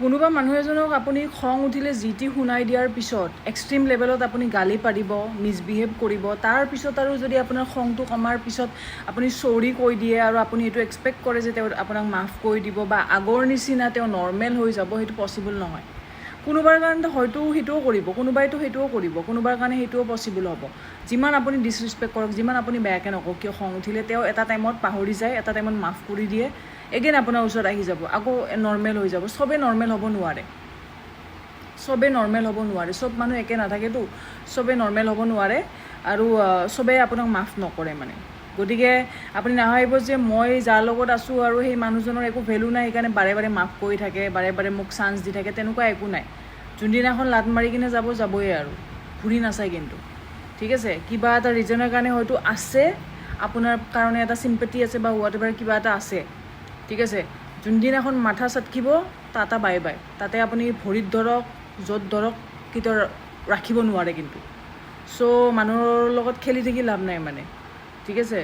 কোনোবা মানুহ এজনক আপুনি খং উঠিলে জিটি শুনাই দিয়াৰ পিছত এক্সট্ৰিম লেভেলত আপুনি গালি পাৰিব, মিছবিহেভ কৰিব, তাৰ পিছত আৰু যদি আপোনাৰ খংটো কমাৰ পিছত আপুনি চৰি কৈ দিয়ে আৰু আপুনি এইটো এক্সপেক্ট কৰে যে তেওঁ আপোনাক মাফ কৰি দিব বা আগৰ নিচিনা তেওঁ নৰ্মেল হৈ যাব, সেইটো পচিবল নহয়। কোনোবাৰ কাৰণে হয়তো সেইটোও কৰিব, কোনোবাইতো সেইটোও কৰিব, কোনোবাৰ কাৰণে সেইটোও পচিবল হ'ব। যিমান আপুনি ডিছৰেচপেক্ট কৰক, যিমান আপুনি বেয়াকৈ নকওক কিয়, খং উঠিলে তেওঁ এটা টাইমত পাহৰি যায়, এটা টাইমত মাফ কৰি দিয়ে, এগেইন আপোনাৰ ওচৰত আহি যাব, আকৌ নৰ্মেল হৈ যাব। চবেই নৰ্মেল হ'ব নোৱাৰে, চবেই নৰ্মেল হ'ব নোৱাৰে, চব মানুহ একে নাথাকেতো, চবেই নৰ্মেল হ'ব নোৱাৰে আৰু চবেই আপোনাক মাফ নকৰে মানে। গতিকে আপুনি নাভাবিব যে মই যাৰ লগত আছোঁ আৰু সেই মানুহজনৰ একো ভেলু নাই, সেইকাৰণে বাৰে বাৰে মাফ কৰি থাকে, বাৰে বাৰে মোক চান্স দি থাকে, তেনেকুৱা একো নাই। যোনদিনাখন লাত মাৰি কিনে যাবই আৰু ঘূৰি নাচায় কিন্তু, ঠিক আছে। কিবা এটা ৰিজনৰ কাৰণে হয়তো আছে, আপোনাৰ কাৰণে এটা চিম্পেথি আছে বা হোৱাট এভাৰ কিবা এটা আছে, ঠিক আছে। যোনদিনাখন মাথা চাটকিব টাটা বাই বাই, তাতে আপুনি ভৰিত ধৰক, য'ত ধৰক, কেতিয়াও ৰাখিব নোৱাৰে কিন্তু। চ' মানুহৰ লগত খেলি থাকি লাভ নাই মানে, ঠিক আছে।